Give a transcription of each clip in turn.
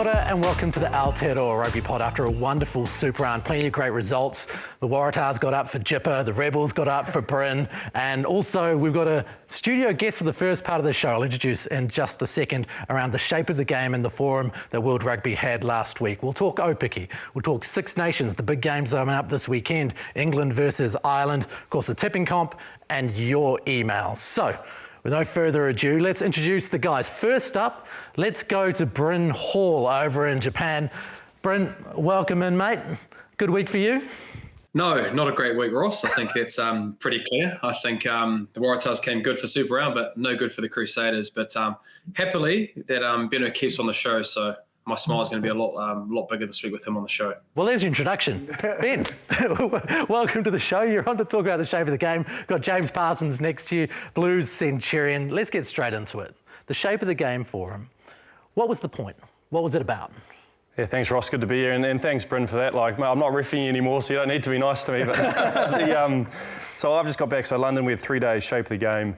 ora and welcome to the Aotearoa Rugby Pod. After a wonderful Super Round, plenty of great results. The Waratahs got up for Jipper, the Rebels got up for Bryn, and also we've got a studio guest for the first part of the show. I'll introduce in just a second around the shape of the game and the forum that World Rugby had last week. We'll talk Aupiki, we'll talk Six Nations, the big games coming up this weekend, England versus Ireland, of course the tipping comp, and your emails. So, with no further ado, let's introduce the guys. First up, let's go to Bryn Hall over in Japan. Bryn, welcome in, mate. Good week for you? No, not a great week, Ross. I think it's pretty clear. I think the Waratahs came good for Super Round, but no good for the Crusaders. But happily that Benno keeps on the show, so my smile is going to be a lot bigger this week with him on the show. Well, there's your introduction. Ben, welcome to the show. You're on to talk about the shape of the game. Got James Parsons next to you, Blues Centurion. Let's get straight into it. The shape of the game for him. What was the point? What was it about? Yeah, thanks, Ross. Good to be here, and thanks, Bryn, for that. Like, I'm not refereeing you anymore, so you don't need to be nice to me. But so I've just got back. So London, we had 3 days shape of the game.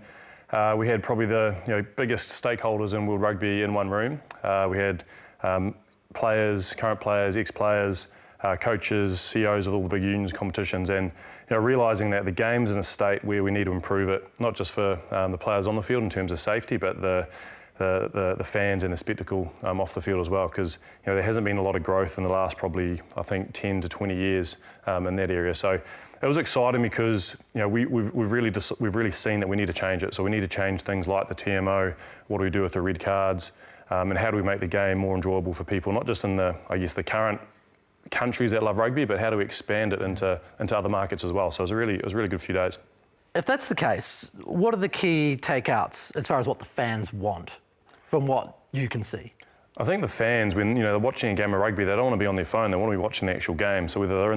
We had probably the biggest stakeholders in World Rugby in one room. We had players, current players, ex-players, coaches, CEOs of all the big unions, competitions, and realising that the game's in a state where we need to improve it, not just for the players on the field in terms of safety, but the fans and the spectacle off the field as well, because there hasn't been a lot of growth in the last probably, I think, 10 to 20 years in that area. So it was exciting because we've really seen that we need to change it. So we need to change things like the TMO. What do we do with the red cards? And how do we make the game more enjoyable for people, not just in the current countries that love rugby, but how do we expand it into other markets as well? So it was a really good few days. If that's the case, what are the key takeouts as far as what the fans want from what you can see? I think the fans, when they're watching a game of rugby, they don't want to be on their phone. They want to be watching the actual game. So whether they're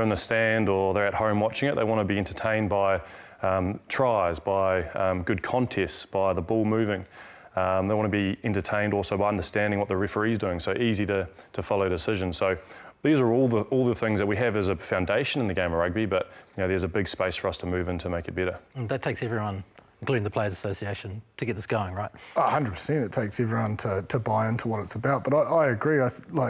in the stand or they're at home watching it, they want to be entertained by tries, by good contests, by the ball moving. They want to be entertained also by understanding what the referee's doing, so easy to follow decisions. So these are all the things that we have as a foundation in the game of rugby, but there's a big space for us to move in to make it better. And that takes everyone, including the Players Association, to get this going, right? 100%. It takes everyone to buy into what it's about. But I agree.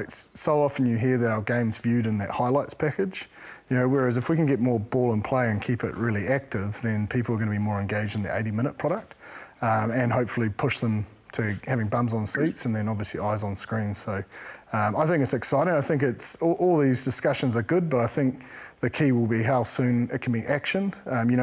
So often you hear that our game's viewed in that highlights package. Whereas if we can get more ball and play and keep it really active, then people are going to be more engaged in the 80-minute product. And hopefully push them to having bums on seats and then obviously eyes on screens. So I think it's exciting. I think all these discussions are good, but I think the key will be how soon it can be actioned.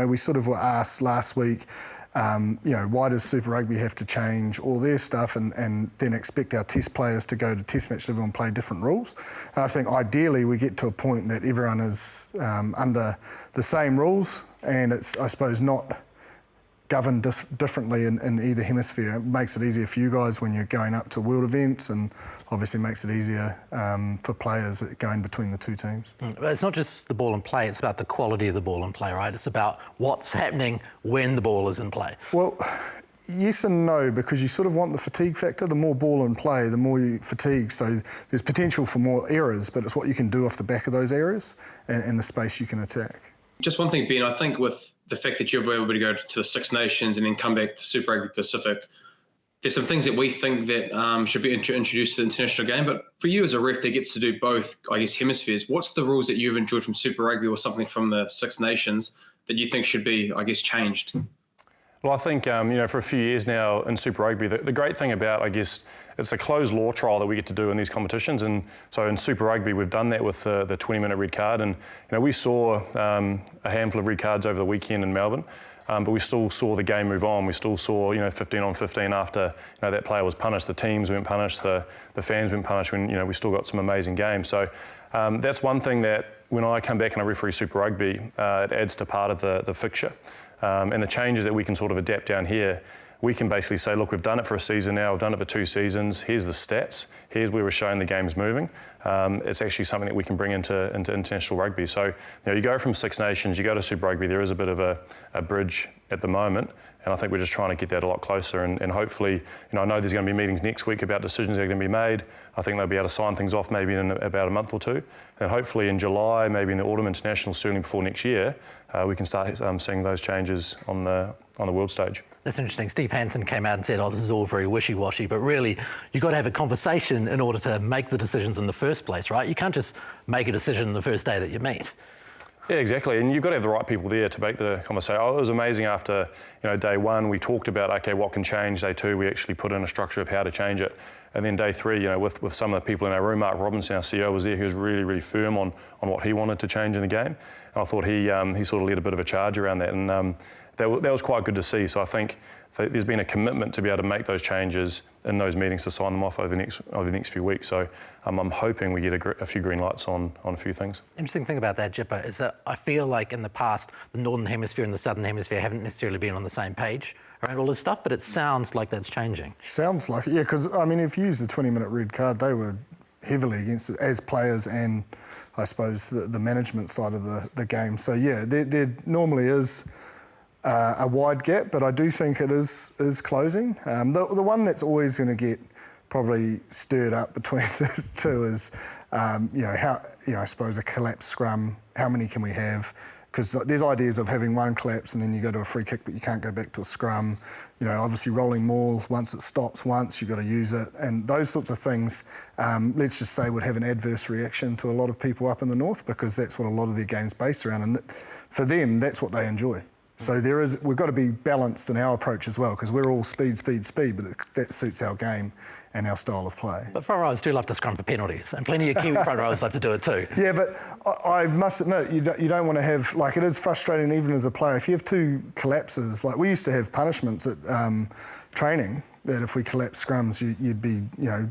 We sort of were asked last week, why does Super Rugby have to change all their stuff and then expect our test players to go to test match level and play different rules? And I think ideally we get to a point that everyone is under the same rules and it's, I suppose, not governed differently in either hemisphere. It makes it easier for you guys when you're going up to world events and obviously makes it easier for players going between the two teams. But it's not just the ball and play, it's about the quality of the ball and play, right? It's about what's happening when the ball is in play. Well, yes and no, because you sort of want the fatigue factor. The more ball and play, the more you fatigue. So there's potential for more errors, but it's what you can do off the back of those errors and the space you can attack. Just one thing, Ben, I think with the fact that you're able to go to the Six Nations and then come back to Super Rugby Pacific, there's some things that we think that should be introduced to the international game. But for you as a ref that gets to do both, hemispheres, what's the rules that you've enjoyed from Super Rugby or something from the Six Nations that you think should be, changed? Well, I think, for a few years now in Super Rugby, the great thing about, it's a closed law trial that we get to do in these competitions. And so in Super Rugby, we've done that with the 20-minute red card. And, we saw a handful of red cards over the weekend in Melbourne, but we still saw the game move on. We still saw, 15 on 15 after, that player was punished. The teams weren't punished, the fans weren't punished when, we still got some amazing games. So that's one thing that when I come back and I referee Super Rugby, it adds to part of the fixture. And the changes that we can sort of adapt down here, we can basically say, look, we've done it for a season now, we've done it for 2 seasons, here's the stats, here's where we're showing the game's moving. It's actually something that we can bring into international rugby. So, you go from Six Nations, you go to Super Rugby, there is a bit of a bridge at the moment, and I think we're just trying to get that a lot closer. And hopefully, I know there's going to be meetings next week about decisions that are going to be made. I think they'll be able to sign things off maybe in about a month or two. And hopefully in July, maybe in the Autumn International, certainly before next year, we can start seeing those changes on the world stage. That's interesting. Steve Hansen came out and said, oh, this is all very wishy-washy, but really you've got to have a conversation in order to make the decisions in the first place, right? You can't just make a decision the first day that you meet. Yeah, exactly, and you've got to have the right people there to make the conversation. Oh, it was amazing after day one, we talked about, okay, what can change. Day two, we actually put in a structure of how to change it. And then day three, with some of the people in our room, Mark Robinson, our CEO, was there. He was really, really firm on what he wanted to change in the game. And I thought he sort of led a bit of a charge around that. And that was quite good to see. So I think there's been a commitment to be able to make those changes in those meetings to sign them off over the next few weeks. So I'm hoping we get a few green lights on a few things. Interesting thing about that, Jipper, is that I feel like in the past, the Northern Hemisphere and the Southern Hemisphere haven't necessarily been on the same page around all this stuff, but it sounds like that's changing. Sounds like it, yeah, because, I mean, if you use the 20-minute red card, they were heavily against it as players and, I suppose, the management side of the game. So, yeah, there normally is a wide gap, but I do think it is closing. The one that's always going to get probably stirred up between the two is, how, I suppose, a collapsed scrum, how many can we have? Because there's ideas of having one collapse and then you go to a free kick, but you can't go back to a scrum. Obviously rolling maul, once it stops once, you've got to use it. And those sorts of things, let's just say, would have an adverse reaction to a lot of people up in the north, because that's what a lot of their game's based around. And for them, that's what they enjoy. So we've got to be balanced in our approach as well, because we're all speed, but that suits our game and our style of play. But front rowers do love to scrum for penalties, and plenty of Kiwi front rowers love to do it too. Yeah, but I must admit, you don't want to have, like, it is frustrating even as a player. If you have two collapses, like we used to have punishments at training, that if we collapse scrums, you'd be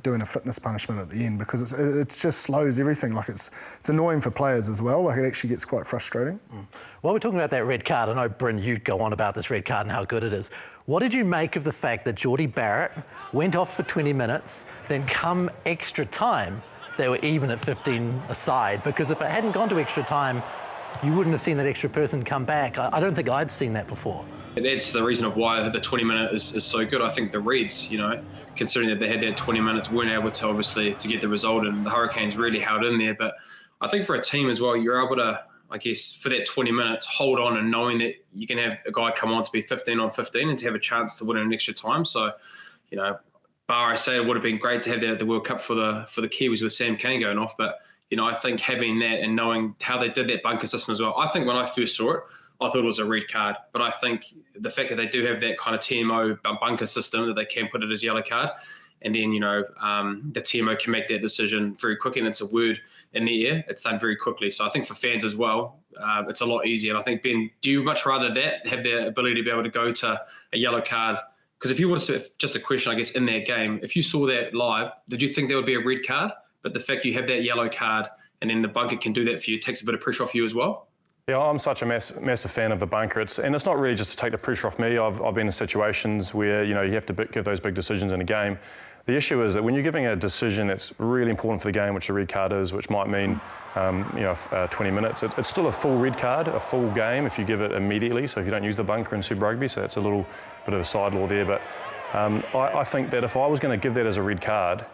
doing a fitness punishment at the end, because it just slows everything. Like it's annoying for players as well. Like it actually gets quite frustrating. While we're talking about that red card, I know, Bryn, you'd go on about this red card and how good it is. What did you make of the fact that Geordie Barrett went off for 20 minutes, then come extra time, they were even at 15 aside? Because if it hadn't gone to extra time, you wouldn't have seen that extra person come back. I don't think I'd seen that before. It's the reason of why the 20-minute is so good. I think the Reds, considering that they had that 20 minutes, weren't able to obviously to get the result, and the Hurricanes really held in there. But I think for a team as well, you're able to, I guess, for that 20 minutes, hold on and knowing that you can have a guy come on to be 15 on 15 and to have a chance to win in an extra time. So, bar I say it would have been great to have that at the World Cup for the Kiwis with Sam Cane going off. But, I think having that and knowing how they did that bunker system as well, I think when I first saw it, I thought it was a red card. But I think the fact that they do have that kind of TMO bunker system, that they can put it as yellow card, and then, the TMO can make that decision very quickly, and it's a word in the air. It's done very quickly. So I think for fans as well, it's a lot easier. And I think, Ben, do you much rather have the ability to be able to go to a yellow card? Because if you were to, just a question, I guess, in that game, if you saw that live, did you think there would be a red card? But the fact you have that yellow card and then the bunker can do that for you takes a bit of pressure off you as well? Yeah, I'm such a massive fan of the bunker. And it's not really just to take the pressure off me. I've been in situations where, you have to give those big decisions in a game. The issue is that when you're giving a decision that's really important for the game, which a red card is, which might mean 20 minutes, it's still a full red card, a full game if you give it immediately. So if you don't use the bunker in Super Rugby, so that's a little bit of a side law there. But I think that if I was going to give that as a red card,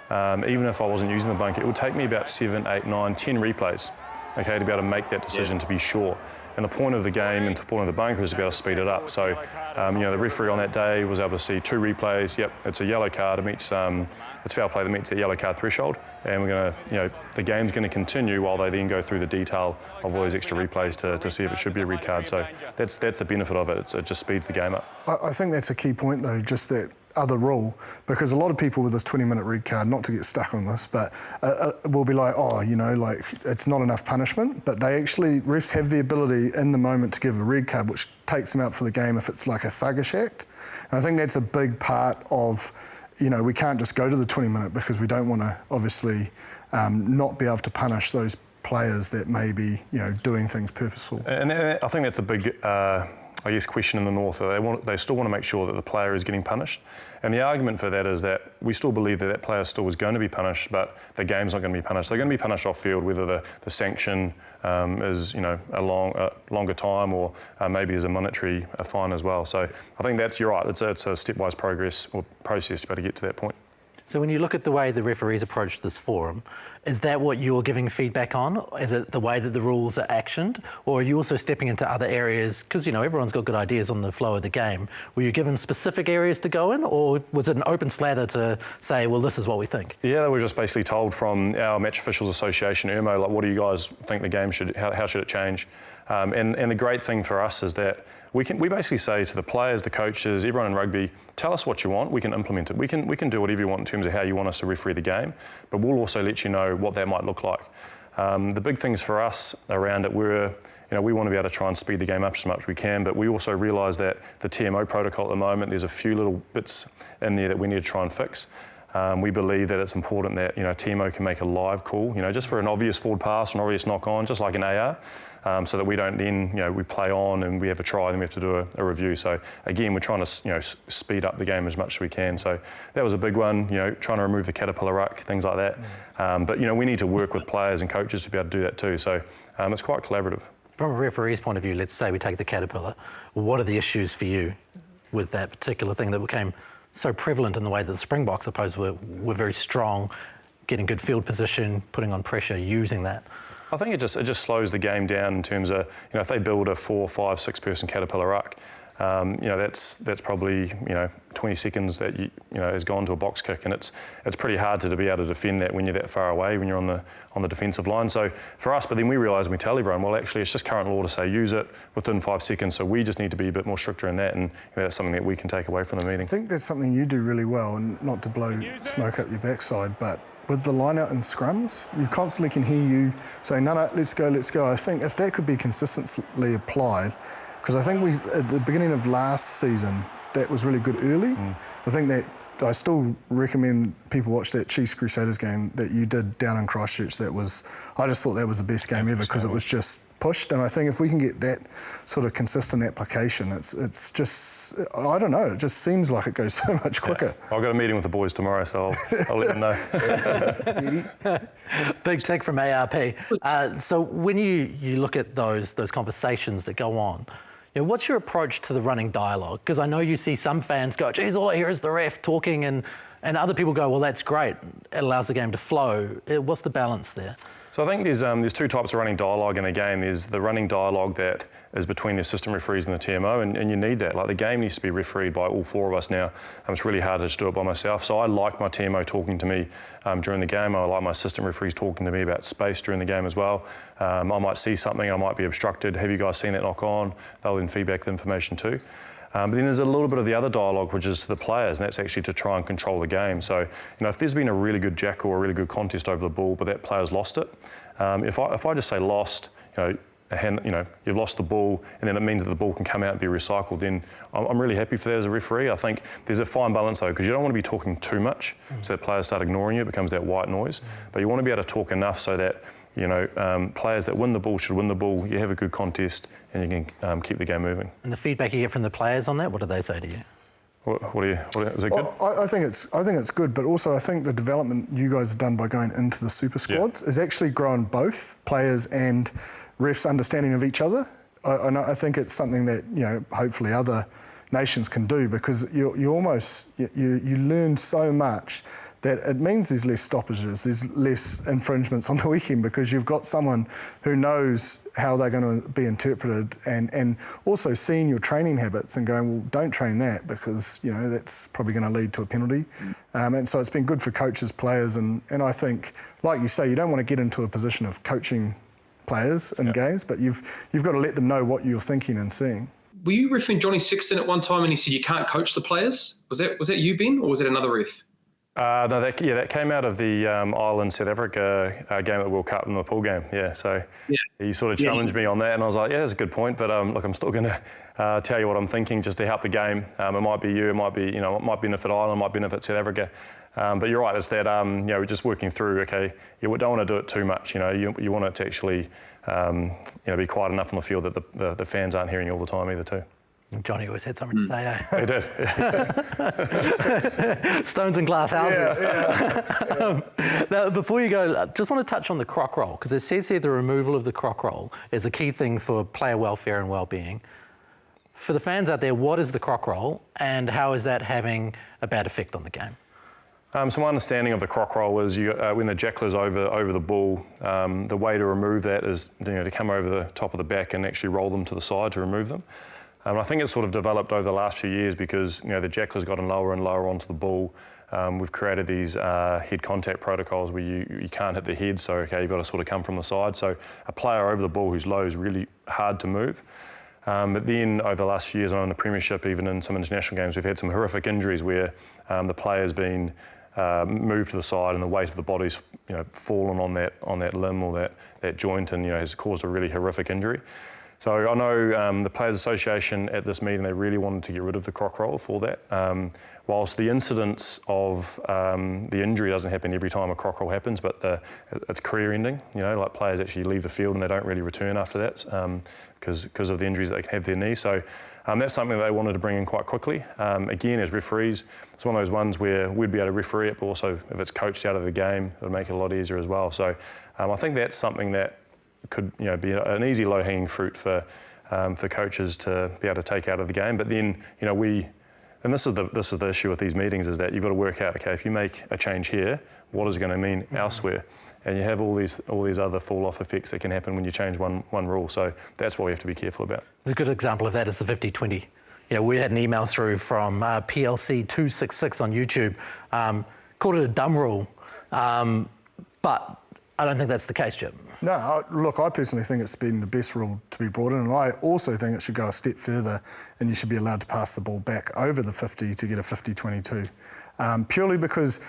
even if I wasn't using the bunker, it would take me about 7, 8, 9, 10 replays, okay, to be able to make that decision, to be sure. And the point of the game and the point of the bunker is to be able to speed it up. So, the referee on that day was able to see 2 replays. Yep, it's a yellow card. It meets, it's foul play that meets that yellow card threshold. And we're going to, the game's going to continue while they then go through the detail of all those extra replays to see if it should be a red card. So that's the benefit of it. It just speeds the game up. I think that's a key point, though, just that other rule, because a lot of people with this 20-minute red card, not to get stuck on this, but will be like, it's not enough punishment, but refs have the ability in the moment to give a red card, which takes them out for the game if it's like a thuggish act. And I think that's a big part of, we can't just go to the 20-minute because we don't want to obviously not be able to punish those players that may be, doing things purposeful. And I think that's a big question in the north. They still want to make sure that the player is getting punished. And the argument for that is that we still believe that player still is going to be punished, but the game's not going to be punished. They're going to be punished off field, whether the sanction is a longer time or maybe there's a monetary fine as well. So I think you're right. It's a stepwise process to be able to get to that point. So when you look at the way the referees approach this forum, is that what you're giving feedback on? Is it the way that the rules are actioned? Or are you also stepping into other areas? Because, you know, everyone's got good ideas on the flow of the game. Were you given specific areas to go in, or was it an open slather to say, well, this is what we think? Yeah, they were just basically told from our Match Officials Association, UMO, like, what do you guys think the game should, how should it change? And the great thing for us is that we basically say to the players, the coaches, everyone in rugby, tell us what you want, we can implement it. We can do whatever you want in terms of how you want us to referee the game, but we'll also let you know what that might look like. The big things for us around it were, you know, we want to be able to try and speed the game up as much as we can, but we also realise that the TMO protocol at the moment, there's a few little bits in there that we need to try and fix. We believe that it's important that, you know, TMO can make a live call, you know, just for an obvious forward pass, an obvious knock on, just like an AR. So that we don't then, you know, we play on and we have a try and we have to do a review. So again, we're trying to, you know, speed up the game as much as we can. So that was a big one, you know, trying to remove the caterpillar ruck, things like that. But, you know, we need to work with players and coaches to be able to do that too. So it's quite collaborative. From a referee's point of view, let's say we take the caterpillar. What are the issues for you with that particular thing that became so prevalent in the way that the Springboks, I suppose, were very strong, getting good field position, putting on pressure, using that? I think it just slows the game down in terms of, you know, if they build a 4, 5, 6 person caterpillar ruck, you know, that's probably, you know, 20 seconds that you know has gone to a box kick, and it's pretty hard to be able to defend that when you're that far away, when you're on the defensive line. So for us, but then we realise and we tell everyone, well, actually, it's just current law to say use it within 5 seconds. So we just need to be a bit more stricter in that, and you know, that's something that we can take away from the meeting. I think that's something you do really well, and not to blow smoke up your backside, but with the line out and scrums, you constantly can hear you say, no, let's go. I think if that could be consistently applied, because I think at the beginning of last season, that was really good early. I think that I still recommend people watch that Chiefs Crusaders game that you did down in Christchurch. I just thought that was the best game ever because it was just pushed. And I think if we can get that sort of consistent application, it's just, I don't know, it just seems like it goes so much quicker. Yeah. I've got a meeting with the boys tomorrow, so I'll let them know. Big tick from ARP. So when you look at those conversations that go on, you know, what's your approach to the running dialogue? Because I know you see some fans go, geez, all I hear is the ref talking, and other people go, well, that's great. It allows the game to flow. What's the balance there? So I think there's two types of running dialogue in a game. There's the running dialogue that is between the assistant referees and the TMO, and you need that. Like, the game needs to be refereed by all 4 of us now. It's really hard to just do it by myself. So I like my TMO talking to me during the game. I like my assistant referees talking to me about space during the game as well. I might see something, I might be obstructed. Have you guys seen that knock on? They'll then feedback the information too. But then there's a little bit of the other dialogue, which is to the players, and that's actually to try and control the game. So, you know, if there's been a really good jackal or a really good contest over the ball, but that player's lost it, if I just say lost, you know, you've lost the ball, and then it means that the ball can come out and be recycled, then I'm really happy for that as a referee. I think there's a fine balance though, because you don't want to be talking too much, so that players start ignoring you, it becomes that white noise. But you want to be able to talk enough so that, you know, players that win the ball should win the ball, you have a good contest, and you can keep the game moving. And the feedback you get from the players on that, what do they say to you? Is it good? I think it's good, but also I think the development you guys have done by going into the super squads is actually grown both players and refs' understanding of each other. I think it's something that, you know, hopefully other nations can do, because you learn so much that it means there's less stoppages, there's less infringements on the weekend, because you've got someone who knows how they're going to be interpreted, and also seeing your training habits and going, well, don't train that, because, you know, that's probably going to lead to a penalty. And so it's been good for coaches, players, and I think, like you say, you don't want to get into a position of coaching players in games, but you've got to let them know what you're thinking and seeing. Were you refereeing Johnny Sexton at one time and he said you can't coach the players? Was that you, Ben, or was it another ref? No, that came out of the Ireland-South Africa game at the World Cup in the pool game. Yeah, so he sort of challenged me on that, and I was like, yeah, that's a good point, but look, I'm still going to tell you what I'm thinking just to help the game. It might be you, it might be, you know, it might benefit Ireland, it might benefit South Africa. But you're right, it's that, you know, we're just working through, okay, you don't want to do it too much, you know, you want it to actually, you know, be quiet enough on the field that the fans aren't hearing you all the time either too. Johnny always had something to say, eh? He did. Stones and glass houses. Now, before you go, I just want to touch on the Croc Roll, because it says here the removal of the Croc Roll is a key thing for player welfare and well-being. For the fans out there, what is the Croc Roll, and how is that having a bad effect on the game? So my understanding of the Croc Roll is when the jackler's over the ball, the way to remove that is to come over the top of the back and actually roll them to the side to remove them. I think it's sort of developed over the last few years because the jackler's gotten lower and lower onto the ball. We've created these head contact protocols where you can't hit the head, so you've got to sort of come from the side. So a player over the ball who's low is really hard to move. But then over the last few years, in the Premiership, even in some international games, we've had some horrific injuries where the player's been moved to the side and the weight of the body's fallen on that limb or that joint and has caused a really horrific injury. So I know the Players Association at this meeting, they really wanted to get rid of the Croc Roll for that. Whilst the incidence of the injury doesn't happen every time a Croc Roll happens, but it's career ending, like players actually leave the field and they don't really return after that because of the injuries that they have their knee. So that's something that they wanted to bring in quite quickly. Again, as referees, it's one of those ones where we'd be able to referee it, but also if it's coached out of the game, it'll make it a lot easier as well. So I think that's something that could be an easy low-hanging fruit for coaches to be able to take out of the game. But then and this is the issue with these meetings, is that you've got to work out, okay, if you make a change here, what is it going to mean elsewhere? And you have all these other fall-off effects that can happen when you change one rule. So that's what we have to be careful about. A good example of that is the 50-20. We had an email through from PLC266 on YouTube, called it a dumb rule, but I don't think that's the case, Jim. No, look, I personally think it's been the best rule to be brought in, and I also think it should go a step further and you should be allowed to pass the ball back over the 50 to get a 50-22, purely because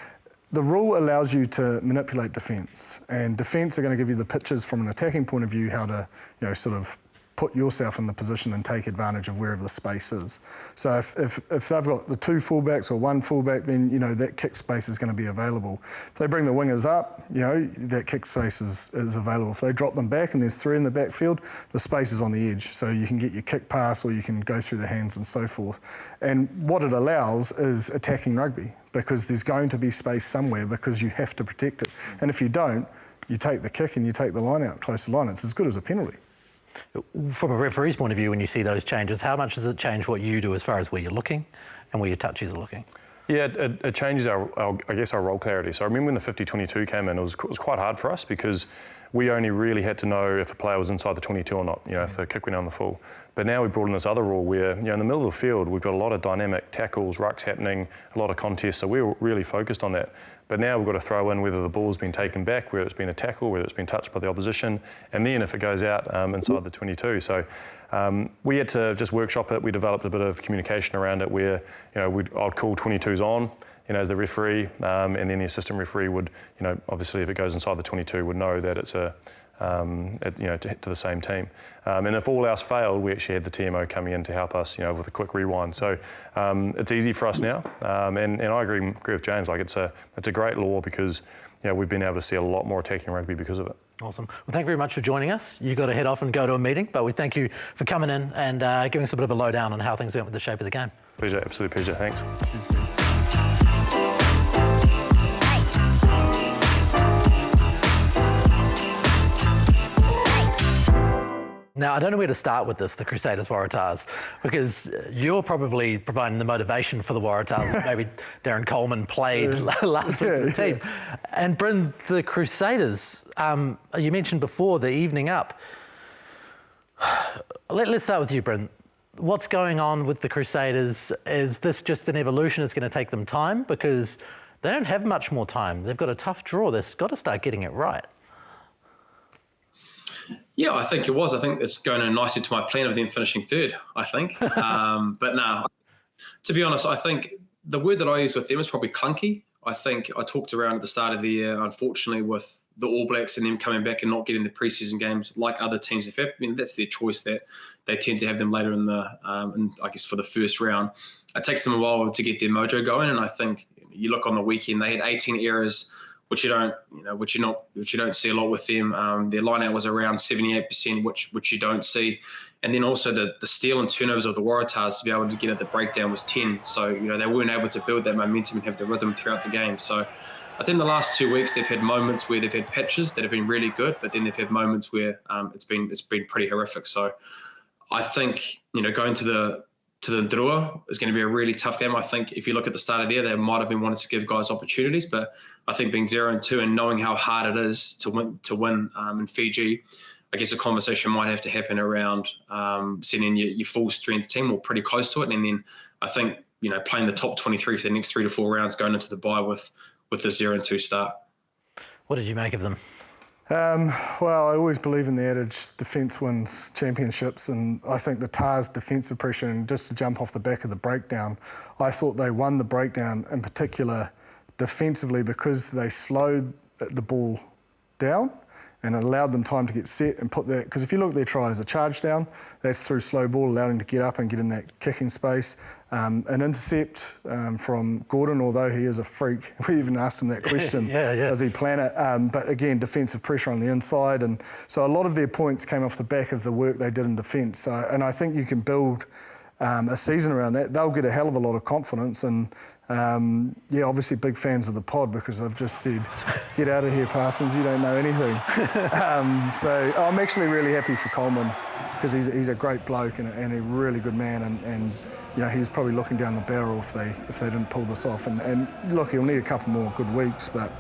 the rule allows you to manipulate defence, and defence are going to give you the pictures from an attacking point of view how to, sort of put yourself in the position and take advantage of wherever the space is. So if they've got the two fullbacks or one fullback, then that kick space is going to be available. If they bring the wingers up, that kick space is available. If they drop them back and there's three in the backfield, the space is on the edge. So you can get your kick pass or you can go through the hands and so forth. And what it allows is attacking rugby, because there's going to be space somewhere because you have to protect it. And if you don't, you take the kick and you take the line out close to line. It's as good as a penalty. From a referee's point of view, when you see those changes, how much does it change what you do as far as where you're looking and where your touches are looking? Yeah, it changes our role clarity. So I remember when the 50-22 came in, it was quite hard for us because we only really had to know if a player was inside the 22 or not, if the kick went down the full. But now we brought in this other rule where, in the middle of the field, we've got a lot of dynamic tackles, rucks happening, a lot of contests, so we're really focused on that. But now we've got to throw in whether the ball's been taken back, whether it's been a tackle, whether it's been touched by the opposition, and then if it goes out inside the 22. So we had to just workshop it. We developed a bit of communication around it where, I'd call 22s on, as the referee, and then the assistant referee would, obviously if it goes inside the 22, would know that it's to the same team. And if all else failed, we actually had the TMO coming in to help us, with a quick rewind. So it's easy for us now, and I agree with James. Like it's a great law because we've been able to see a lot more attacking rugby because of it. Awesome. Well, thank you very much for joining us. You've got to head off and go to a meeting, but we thank you for coming in and giving us a bit of a lowdown on how things went with the shape of the game. Pleasure, absolute pleasure. Thanks. Now, I don't know where to start with this, the Crusaders Waratahs, because you're probably providing the motivation for the Waratahs. Maybe Darren Coleman played last week for the team. And Bryn, the Crusaders, you mentioned before the evening up. Let's start with you, Bryn. What's going on with the Crusaders? Is this just an evolution? It's going to take them time? Because they don't have much more time. They've got a tough draw. They've got to start getting it right. Yeah, I think it was. I think it's going in nicely to my plan of them finishing third, I think. But no, to be honest, I think the word that I use with them is probably clunky. I think I talked around at the start of the year, unfortunately, with the All Blacks and them coming back and not getting the preseason games like other teams have had. I mean, that's their choice that they tend to have them later in the, I guess, for the first round. It takes them a while to get their mojo going. And I think you look on the weekend, they had 18 errors, which you don't see a lot with them. Their line-out was around 78%, which you don't see. And then also the steal and turnovers of the Waratahs to be able to get at the breakdown was 10. So, they weren't able to build that momentum and have the rhythm throughout the game. So I think the last 2 weeks they've had moments where they've had patches that have been really good, but then they've had moments where it's been pretty horrific. So I think, going to to the Drua is going to be a really tough game. I think if you look at the start of the year, they might have been wanting to give guys opportunities, but I think being 0-2 and knowing how hard it is to win in Fiji, I guess a conversation might have to happen around sending your full strength team or pretty close to it. And then I think, playing the top 23 for the next 3 to 4 rounds going into the bye with the 0-2 start. What did you make of them? Well, I always believe in the adage, defence wins championships, and I think the Tars' defensive pressure, and just to jump off the back of the breakdown, I thought they won the breakdown in particular defensively because they slowed the ball down and it allowed them time to get set and put that, because if you look at their try as a charge down, that's through slow ball, allowed him to get up and get in that kicking space. An intercept from Gordon, although he is a freak. We even asked him that question, does he plan it? But again, defensive pressure on the inside. And so a lot of their points came off the back of the work they did in defence. And I think you can build a season around that. They'll get a hell of a lot of confidence. And obviously big fans of the pod because I've just said, get out of here, Parsons, you don't know anything. So I'm actually really happy for Coleman because he's a great bloke and a really good man. And he was probably looking down the barrel if they didn't pull this off. And look, he'll need a couple more good weeks, but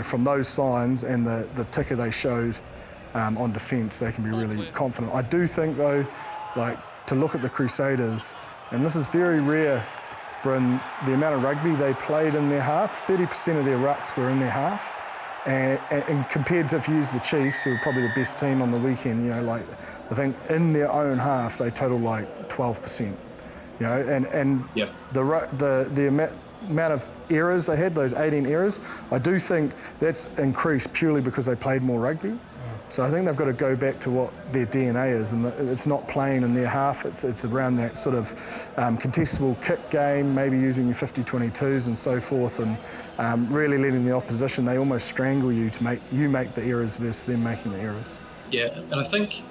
from those signs and the ticker they showed on defence, they can be really confident. I do think though, to look at the Crusaders, and this is very rare, Bryn, the amount of rugby they played in their half, 30% of their rucks were in their half. And compared to if you use the Chiefs, who were probably the best team on the weekend, I think in their own half, they total 12%. The amount of errors they had, those 18 errors, I do think that's increased purely because they played more rugby. So I think they've got to go back to what their DNA is, and it's not playing in their half, it's around that sort of contestable kick game, maybe using your 50-22s and so forth, and really letting the opposition, they almost strangle you to make the errors versus them making the errors. Yeah, and I think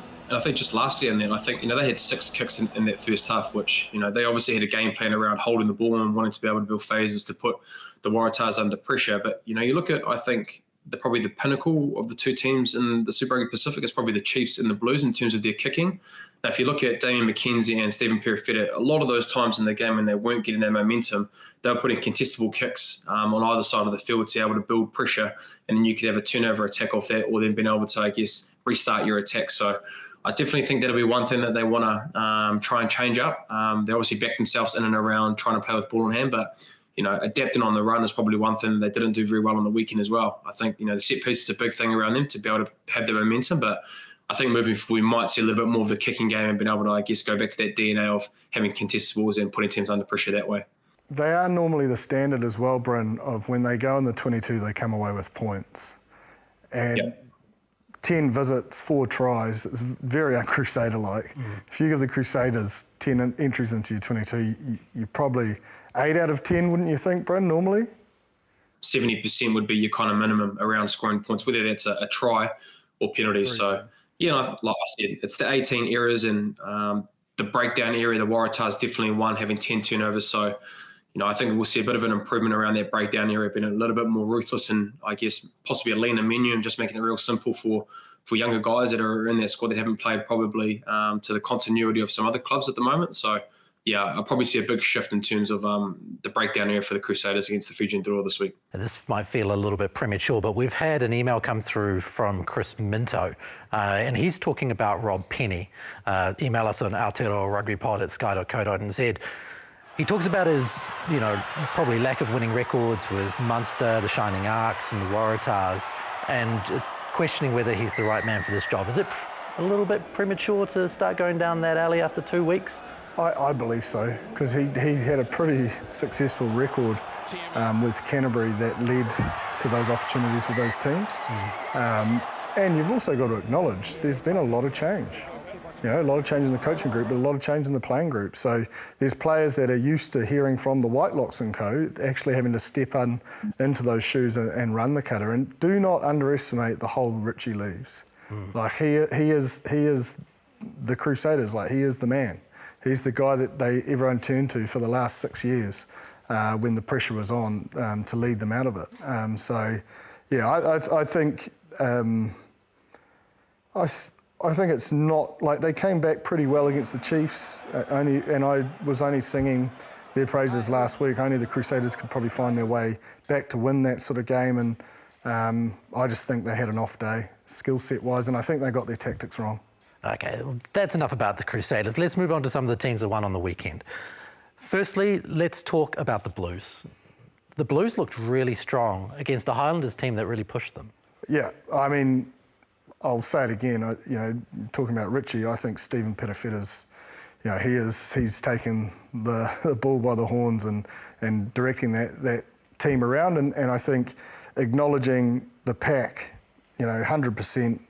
just lastly in there, I think, they had 6 kicks in that first half, which, they obviously had a game plan around holding the ball and wanting to be able to build phases to put the Waratahs under pressure. But, you look at, I think, probably the pinnacle of the two teams in the Super Rugby Pacific is probably the Chiefs and the Blues in terms of their kicking. Now, if you look at Damian McKenzie and Stephen Perifetta, a lot of those times in the game when they weren't getting their momentum, they were putting contestable kicks on either side of the field to be able to build pressure, and then you could have a turnover attack off that, or then being able to, I guess, restart your attack. So I definitely think that'll be one thing that they want to try and change up. They obviously back themselves in and around trying to play with ball in hand, but adapting on the run is probably one thing they didn't do very well on the weekend as well. I think, the set piece is a big thing around them to be able to have the momentum, but I think moving forward, we might see a little bit more of the kicking game and being able to, I guess, go back to that DNA of having contested balls and putting teams under pressure that way. They are normally the standard as well, Bryn, of when they go in the 22, they come away with points. And 10 visits, 4 tries, it's very un-Crusader-like. If you give the Crusaders 10 entries into your 22, you probably 8 out of 10, wouldn't you think, Bryn, normally? 70% would be your kind of minimum around scoring points, whether that's a try or penalties. So, like I said, it's the 18 errors and the breakdown area. The Waratahs definitely won, having 10 turnovers. So, I think we'll see a bit of an improvement around that breakdown area, being a little bit more ruthless and, I guess, possibly a leaner menu and just making it real simple for younger guys that are in that squad that haven't played probably to the continuity of some other clubs at the moment. So, I'll probably see a big shift in terms of the breakdown area for the Crusaders against the Fijian Drua this week. And this might feel a little bit premature, but we've had an email come through from Chris MTO, and he's talking about Rob Penny. Email us on Aotearoa Rugby Pod at sky.co.nz. He talks about his, probably lack of winning records with Munster, the Shining Arcs and the Waratahs, and just questioning whether he's the right man for this job. Is it a little bit premature to start going down that alley after 2 weeks? I believe so, because he had a pretty successful record with Canterbury that led to those opportunities with those teams. And you've also got to acknowledge there's been a lot of change. A lot of change in the coaching group, but a lot of change in the playing group. So there's players that are used to hearing from the Whitelocks and co, actually having to step into those shoes and run the cutter. And do not underestimate the whole Richie Leaves. Like he is the Crusaders. Like he is the man. He's the guy that everyone turned to for the last 6 years when the pressure was on to lead them out of it. I think I I think it's not, like, they came back pretty well against the Chiefs, and I was only singing their praises last week. Only the Crusaders could probably find their way back to win that sort of game, and I just think they had an off day, skill set wise, and I think they got their tactics wrong. Okay, well, that's enough about the Crusaders. Let's move on to some of the teams that won on the weekend. Firstly, let's talk about the Blues. The Blues looked really strong against the Highlanders team that really pushed them. Yeah, I mean, I'll say it again. Talking about Richie, I think Stephen Petafeta's, he's taken the bull by the horns and directing that team around, and I think acknowledging the pack, 100%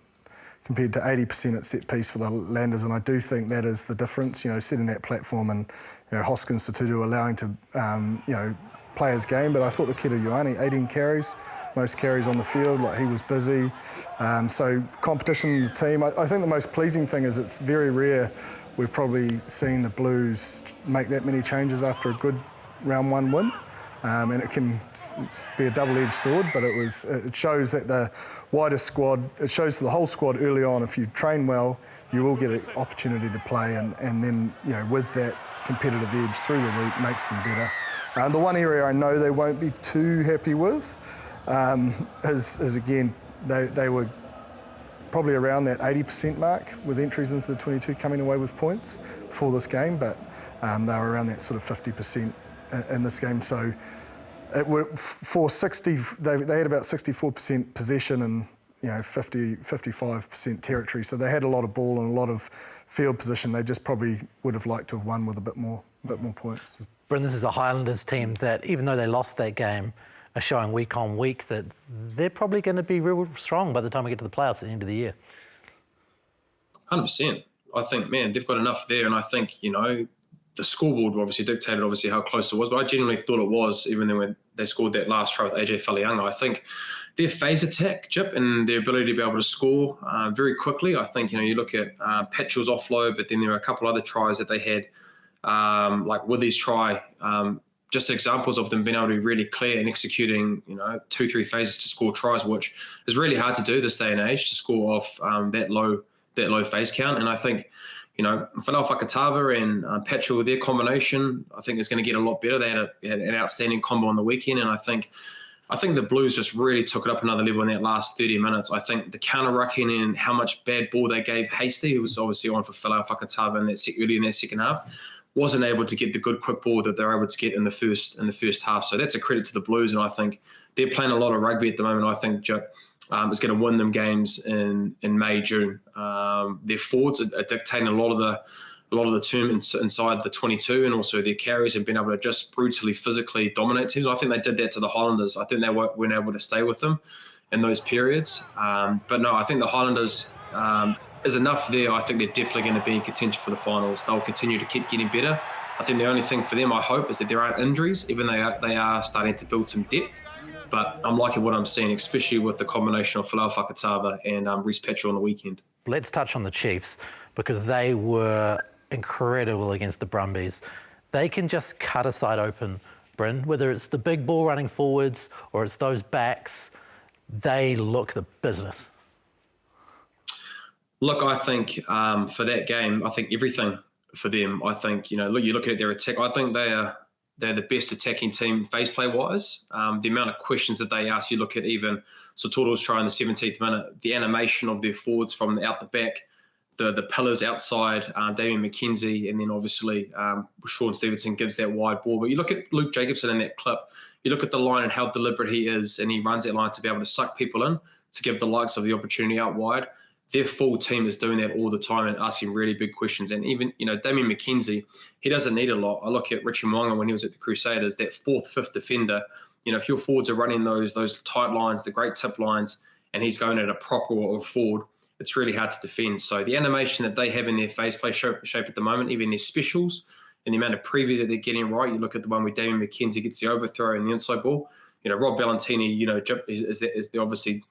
compared to 80% at set piece for the Landers, and I do think that is the difference. Setting that platform, and Hoskins Tututu allowing to play his game. But I thought Akira Ioane, 18 carries, most carries on the field, like, he was busy. So competition in the team. I think the most pleasing thing is it's very rare we've probably seen the Blues make that many changes after a good round one win. And it can be a double-edged sword, but it shows that the wider squad, it shows to the whole squad early on, if you train well, you will get an opportunity to play, and then, with that competitive edge through the week makes them better. The one area I know they won't be too happy with is again, they were probably around that 80% mark with entries into the 22 coming away with points before this game, but they were around that sort of 50% in this game. So for 60, they had about 64% possession and 55% territory. So they had a lot of ball and a lot of field position. They just probably would have liked to have won with a bit more points. Bryn, this is a Highlanders team that, even though they lost that game, are showing week on week that they're probably going to be real strong by the time we get to the playoffs at the end of the year. 100%. I think, man, they've got enough there, and I think, the scoreboard obviously dictated how close it was, but I genuinely thought it was, even then when they scored that last try with AJ Falianga. I think their phase attack, Jip, and their ability to be able to score very quickly. I think, you look at Petchell's offload, but then there were a couple other tries that they had, like Withey's try, just examples of them being able to be really clear and executing, 2-3 phases to score tries, which is really hard to do this day and age, to score off that low phase count. And I think, Whanau Whakatava and Petchell, their combination, I think is going to get a lot better. They had an outstanding combo on the weekend, and I think the Blues just really took it up another level in that last 30 minutes. I think the counter-rucking and how much bad ball they gave Hasty, who was obviously on for Whanau Whakatava early in that second half, wasn't able to get the good quick ball that they were able to get in the first half. So that's a credit to the Blues, and I think they're playing a lot of rugby at the moment. I think Jip is going to win them games in May, June. Their forwards are dictating a lot of the term inside the 22, and also their carries have been able to just brutally, physically dominate teams. I think they did that to the Highlanders. I think they weren't able to stay with them in those periods. But no, I think the Highlanders is enough there. I think they're definitely going to be in contention for the finals. They'll continue to keep getting better. I think the only thing for them, I hope, is that there aren't injuries, even though they are starting to build some depth. But I'm liking what I'm seeing, especially with the combination of Whanau Whakatava and Reece Petchell on the weekend. Let's touch on the Chiefs, because they were incredible against the Brumbies. They can just cut a side open, Bryn, whether it's the big ball running forwards or it's those backs, they look the business. Look, I think for that game, I think everything for them, I think, you're looking at their attack, I think they're the best attacking team phase play wise. The amount of questions that they ask, you look at even Sototo's try in the 17th minute, the animation of their forwards from out the back, the pillars outside, Damian McKenzie, and then obviously Sean Stevenson gives that wide ball. But you look at Luke Jacobson in that clip, you look at the line and how deliberate he is, and he runs that line to be able to suck people in, to give the likes of the opportunity out wide. Their full team is doing that all the time and asking really big questions. And even, Damian McKenzie, he doesn't need a lot. I look at Richie Mwanga when he was at the Crusaders, that 4th, 5th defender. If your forwards are running those tight lines, the great tip lines, and he's going at a proper or forward, it's really hard to defend. So the animation that they have in their face play shape at the moment, even their specials, and the amount of preview that they're getting right. You look at the one where Damian McKenzie gets the overthrow and the inside ball. Rob Valentini, is obviously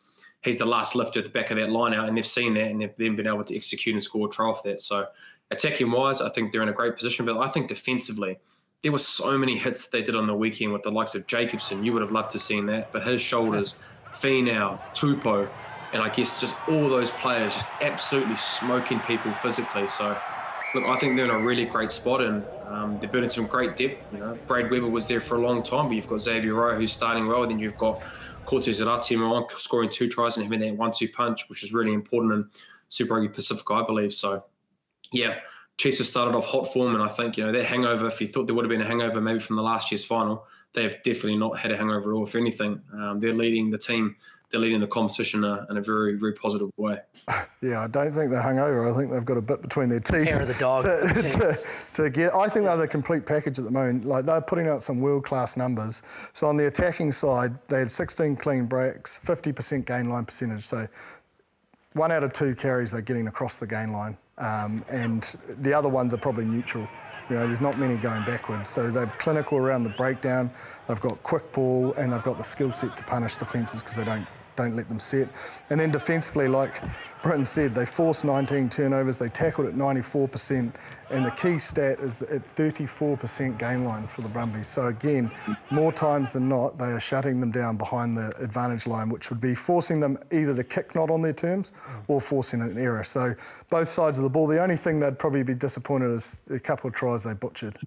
he's the last lifter at the back of that line out, and they've seen that, and they've then been able to execute and score a try off that. So attacking wise, I think they're in a great position. But I think defensively, there were so many hits that they did on the weekend with the likes of Jacobson. You would have loved to have seen that. But his shoulders, Finau, Tupou, and I guess just all those players just absolutely smoking people physically. So, look, I think they're in a really great spot, and they're building some great depth. You know, Brad Weber was there for a long time, but you've got Xavier Rowe who's starting well, and then you've got Cortez Aotearoa scoring 2 tries and having that 1-2 punch, which is really important in Super Rugby Pacific, I believe. So, yeah, Chiefs have started off hot form, and I think, you know, that hangover, if you thought there would have been a hangover maybe from the last year's final, they have definitely not had a hangover at all. If anything, they're leading the team, they're leading the competition in a very, very positive way. Yeah, I don't think they're hungover. I think they've got a bit between their teeth. Hair of the dog. to get. I think they're the complete package at the moment. Like, they're putting out some world-class numbers. So on the attacking side, they had 16 clean breaks, 50% gain line percentage. So 1 out of 2 carries they're getting across the gain line. And the other ones are probably neutral. You know, there's not many going backwards. So they're clinical around the breakdown. They've got quick ball, and they've got the skill set to punish defences because they don't let them set. And then defensively, like Bryn said, they forced 19 turnovers, they tackled at 94%, and the key stat is at 34% gain line for the Brumbies. So again, more times than not, they are shutting them down behind the advantage line, which would be forcing them either to kick not on their terms or forcing an error. So both sides of the ball, the only thing they'd probably be disappointed is a couple of tries they butchered.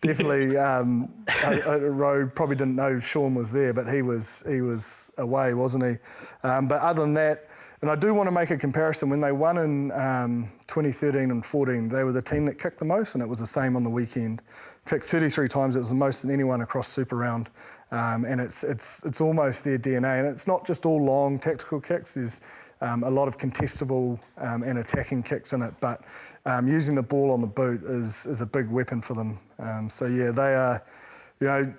Definitely, Rowe probably didn't know Sean was there, but he was away, wasn't he? But other than that, and I do want to make a comparison. When they won in 2013 and 14, they were the team that kicked the most, and it was the same on the weekend. Kicked 33 times. It was the most than anyone across Super Round, and it's almost their DNA. And it's not just all long tactical kicks. There's a lot of contestable and attacking kicks in it, but using the ball on the boot is a big weapon for them. So yeah, they are, you know,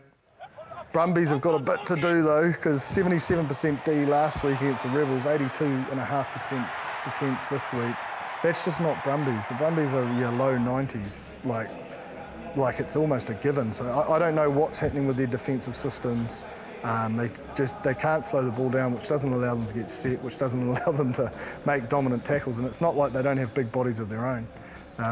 Brumbies have got a bit to do though, because 77% D last week against the Rebels, 82.5% defence this week. That's just not Brumbies. The Brumbies are your low 90s, like it's almost a given. So I don't know what's happening with their defensive systems. They can't slow the ball down, which doesn't allow them to get set, which doesn't allow them to make dominant tackles. And it's not like they don't have big bodies of their own.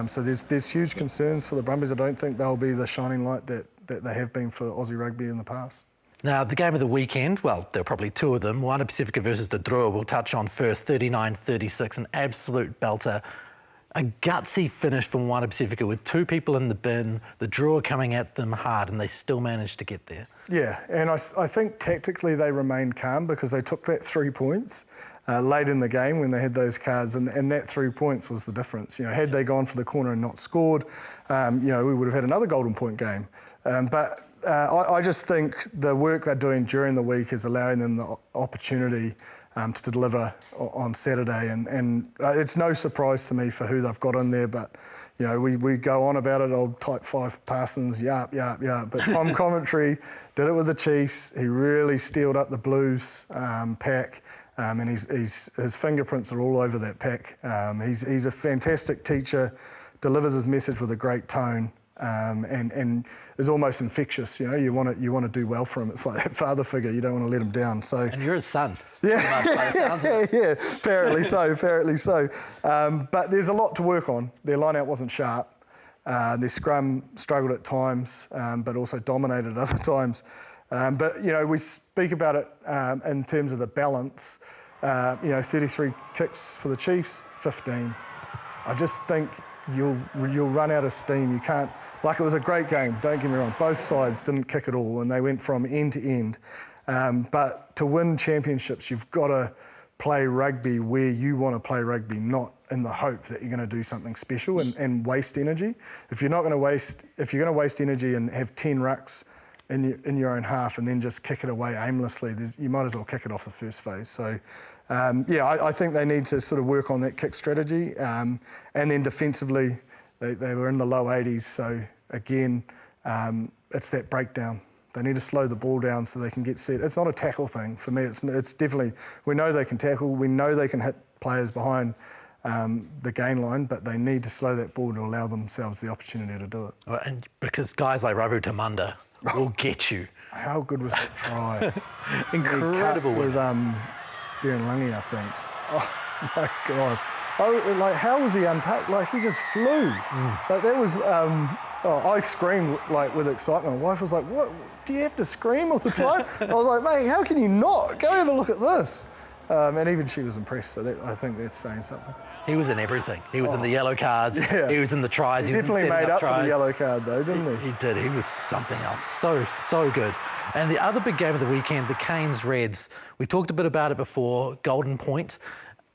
So there's huge concerns for the Brumbies. I don't think they'll be the shining light that they have been for Aussie rugby in the past. Now, the game of the weekend, well, there are probably 2 of them. Moana Pacifica versus the Drua we'll touch on first, 39-36, an absolute belter. A gutsy finish from Moana Pacifica with 2 people in the bin, the Drua coming at them hard, and they still managed to get there. Yeah, and I think tactically they remained calm because they took that 3 points late in the game when they had those cards, and that 3 points was the difference. You know, had they gone for the corner and not scored, you know, we would have had another golden point game. But I just think the work they're doing during the week is allowing them the opportunity to deliver on Saturday, and it's no surprise to me for who they've got in there, but you know, we go on about it, old type 5 Parsons, yap, but Tom Commentary did it with the Chiefs. He really steeled up the Blues pack, and his fingerprints are all over that pack. He's a fantastic teacher, delivers his message with a great tone, and is almost infectious. You know, you want to do well for him. It's like that father figure. You don't want to let him down. So. And you're his son. Yeah, yeah. Apparently so. But there's a lot to work on. Their line-out wasn't sharp. Their scrum struggled at times, but also dominated at other times. But you know, we speak about it in terms of the balance. You know, 33 kicks for the Chiefs, 15. I just think you'll run out of steam. You can't. Like, it was a great game, don't get me wrong. Both sides didn't kick at all, and they went from end to end. But to win championships, you've got to play rugby where you want to play rugby, not in the hope that you're going to do something special and waste energy. If you're going to waste energy and have 10 rucks in your own half and then just kick it away aimlessly, you might as well kick it off the first phase. So, yeah, I think they need to sort of work on that kick strategy. And then defensively, they were in the low 80s, so again, it's that breakdown. They need to slow the ball down so they can get set. It's not a tackle thing for me. It's definitely, we know they can tackle, we know they can hit players behind the gain line, but they need to slow that ball to allow themselves the opportunity to do it. Well, and because guys like Ravu Tamanda will get you. How good was that try? Incredible. With Darren Lungi, I think. Oh my God. Oh, like, how was he untouched? Like, he just flew. Like, that was, I screamed, like, with excitement. My wife was like, what, do you have to scream all the time? I was like, mate, how can you not? Go have a look at this. And even she was impressed, so I think that's saying something. He was in everything. He was in the yellow cards. Yeah. He was in the tries. He was definitely made up tries. for the yellow card, though, didn't he? He did. He was something else. So good. And the other big game of the weekend, the Canes Reds. We talked a bit about it before, Golden Point,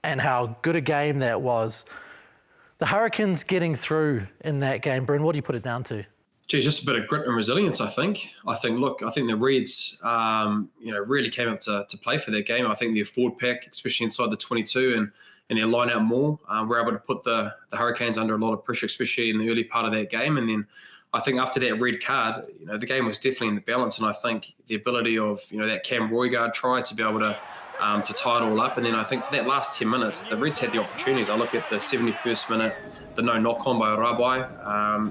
and how good a game that was. The Hurricanes getting through in that game. Bryn, what do you put it down to? Geez, just a bit of grit and resilience, I think. I think the Reds, really came up to play for that game. I think their forward pack, especially inside the 22 and their line out more, were able to put the Hurricanes under a lot of pressure, especially in the early part of that game. And then I think after that red card, the game was definitely in the balance. And I think the ability of, that Cam Roygaard try to be able to tie it all up. And then I think for that last 10 minutes, the Reds had the opportunities. I look at the 71st minute, the no knock-on by Rabai,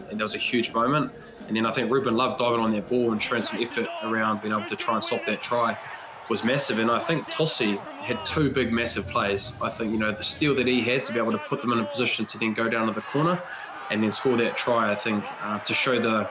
and there was a huge moment. And then I think Ruben Love diving on that ball and showing some effort around being able to try and stop that try was massive. And I think Tossi had two big, massive plays. I think, the steal that he had to be able to put them in a position to then go down to the corner and then score that try, I think, to show the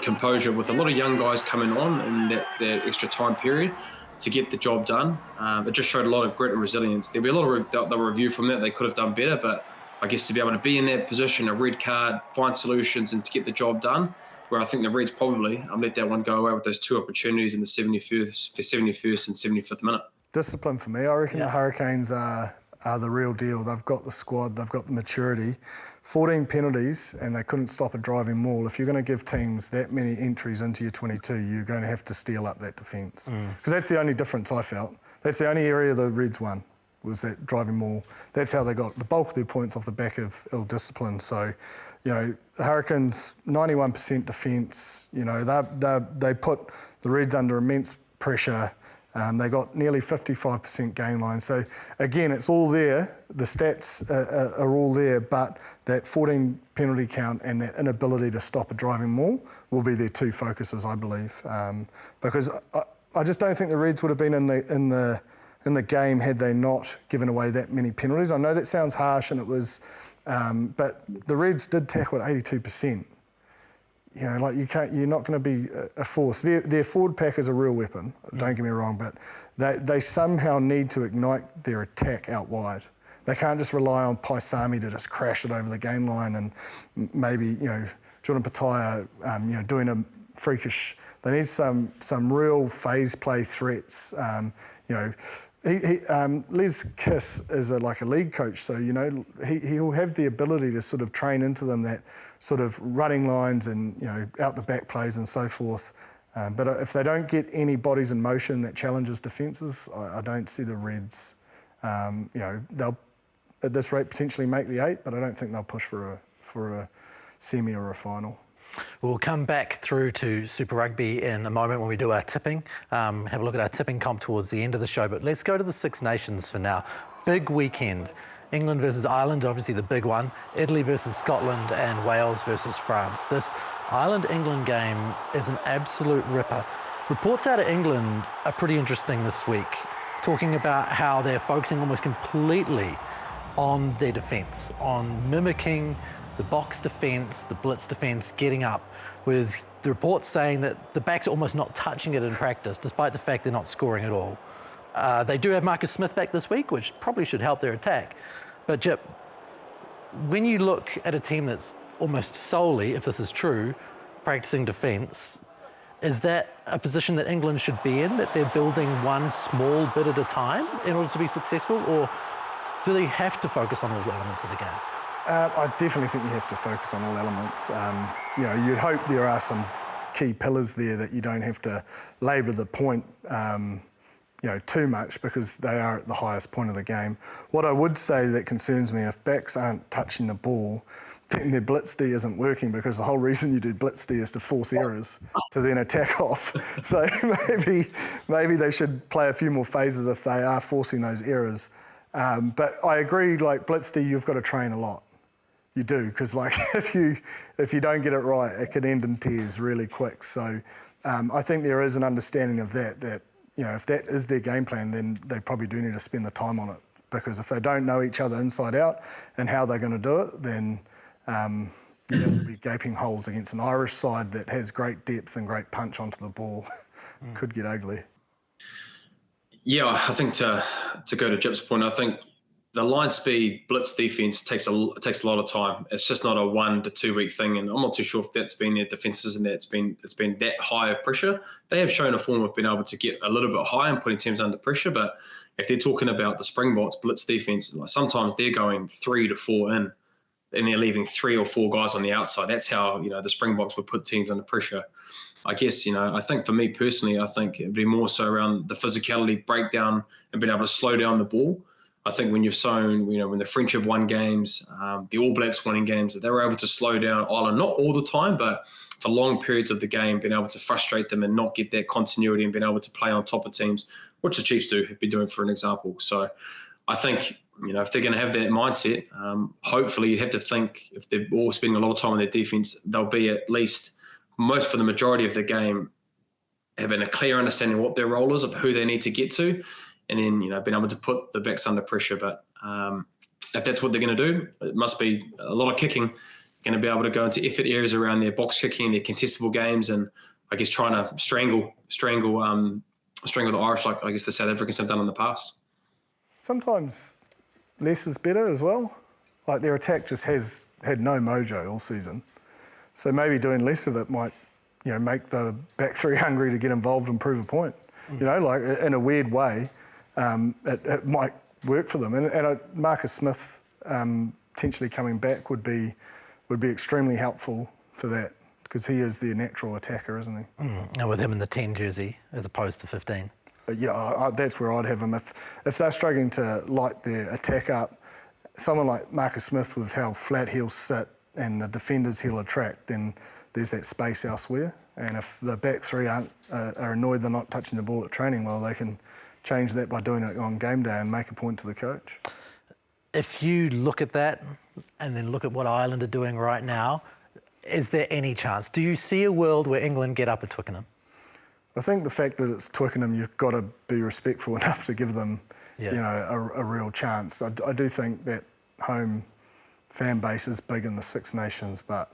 composure with a lot of young guys coming on in that extra time period to get the job done. It just showed a lot of grit and resilience. There'll be a lot of review from that. They could have done better, but I guess to be able to be in that position, a red card, find solutions and to get the job done, where I think the Reds probably let that one go away with those two opportunities in the 71st and 75th minute. Discipline for me. I reckon the Hurricanes are the real deal. They've got the squad, they've got the maturity. 14 penalties and they couldn't stop a driving maul. If you're going to give teams that many entries into your 22, you're going to have to steel up that defence. Because that's the only difference I felt. That's the only area the Reds won, was that driving maul. That's how they got the bulk of their points off the back of ill discipline. So, the Hurricanes, 91% defence. They put the Reds under immense pressure. They got nearly 55% game line. So again, it's all there. The stats are all there, but that 14 penalty count and that inability to stop a driving maul will be their two focuses, I believe. Because I just don't think the Reds would have been in the game had they not given away that many penalties. I know that sounds harsh, and it was, but the Reds did tackle at 82%. You're not going to be a force. Their forward pack is a real weapon, don't get me wrong, but they somehow need to ignite their attack out wide. They can't just rely on Paisami to just crash it over the game line and maybe, Jordan Petaia, doing a freakish. They need some real phase play threats. Les Kiss is like a league coach, so he'll have the ability to sort of train into them that sort of running lines and out the back plays and so forth. But if they don't get any bodies in motion that challenges defences, I don't see the Reds. They'll at this rate potentially make the 8, but I don't think they'll push for a semi or a final. We'll come back through to Super Rugby in a moment when we do our tipping. Have a look at our tipping comp towards the end of the show, but let's go to the Six Nations for now. Big weekend. England versus Ireland, obviously the big one. Italy versus Scotland and Wales versus France. This Ireland-England game is an absolute ripper. Reports out of England are pretty interesting this week, talking about how they're focusing almost completely on their defence, on mimicking the box defence, the blitz defence, getting up, with the reports saying that the backs are almost not touching it in practice, despite the fact they're not scoring at all. They do have Marcus Smith back this week, which probably should help their attack. But Jip, when you look at a team that's almost solely, if this is true, practicing defence, is that a position that England should be in, that they're building one small bit at a time in order to be successful, or do they have to focus on all the elements of the game? I definitely think you have to focus on all elements. You'd hope there are some key pillars there that you don't have to labour the point too much, because they are at the highest point of the game. What I would say that concerns me, if backs aren't touching the ball, then their blitz D isn't working, because the whole reason you do blitz D is to force errors to then attack off. So maybe they should play a few more phases if they are forcing those errors. But I agree, like blitz D, you've got to train a lot. You do, because if you don't get it right, it could end in tears really quick. So I think there is an understanding of that if that is their game plan, then they probably do need to spend the time on it. Because if they don't know each other inside out and how they're going to do it, then there'll be gaping holes against an Irish side that has great depth and great punch onto the ball. Could get ugly. Yeah, I think to go to Jip's point, I think the line speed blitz defense takes a lot of time. It's just not a 1 to 2 week thing, and I'm not too sure if that's been their defenses and that it's been that high of pressure. They have shown a form of being able to get a little bit high and putting teams under pressure, but if they're talking about the Springboks blitz defense, like sometimes they're going 3 to 4 in, and they're leaving 3 or 4 guys on the outside. That's how the Springboks would put teams under pressure. I guess, I think for me personally, I think it'd be more so around the physicality breakdown and being able to slow down the ball. I think when you've shown, when the French have won games, the All Blacks winning games, that they were able to slow down Ireland, not all the time, but for long periods of the game, being able to frustrate them and not get that continuity and being able to play on top of teams, which the Chiefs have been doing, for an example. So I think, if they're going to have that mindset, hopefully you have to think if they're all spending a lot of time on their defense, they'll be at least for the majority of the game, having a clear understanding of what their role is, of who they need to get to, and then, being able to put the backs under pressure. But if that's what they're going to do, it must be a lot of kicking, going to be able to go into effort areas around their box kicking, their contestable games, and I guess trying to strangle the Irish, like I guess the South Africans have done in the past. Sometimes less is better as well. Like their attack just has had no mojo all season. So maybe doing less of it might, make the back three hungry to get involved and prove a point. Like in a weird way, it might work for them. And Marcus Smith potentially coming back would be extremely helpful for that, because he is their natural attacker, isn't he? And with him in the 10 jersey as opposed to 15. That's where I'd have him. If they're struggling to light their attack up, someone like Marcus Smith, with how flat he'll sit and the defenders he'll attract, then there's that space elsewhere. And if the back three are annoyed they're not touching the ball at training, well, they can change that by doing it on game day and make a point to the coach. If you look at that and then look at what Ireland are doing right now, is there any chance? Do you see a world where England get up at Twickenham? I think the fact that it's Twickenham, you've got to be respectful enough to give them, a real chance. I do think that home fan base is big in the Six Nations, but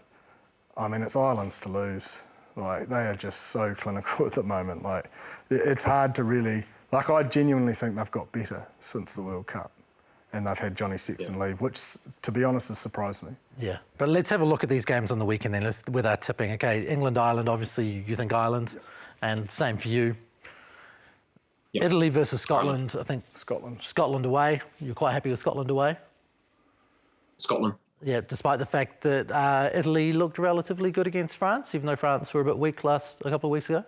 I mean, it's Ireland's to lose. Like, they are just so clinical at the moment. Like, it's hard to really, like, I genuinely think they've got better since the World Cup, and they've had Johnny Sexton leave, which, to be honest, has surprised me. Yeah, but let's have a look at these games on the weekend then, with our tipping. Okay, England, Ireland, obviously you think Ireland, and same for you. Yep. Italy versus Scotland, I think. Scotland away. You're quite happy with Scotland away? Scotland. Yeah, despite the fact that Italy looked relatively good against France, even though France were a bit weak a couple of weeks ago?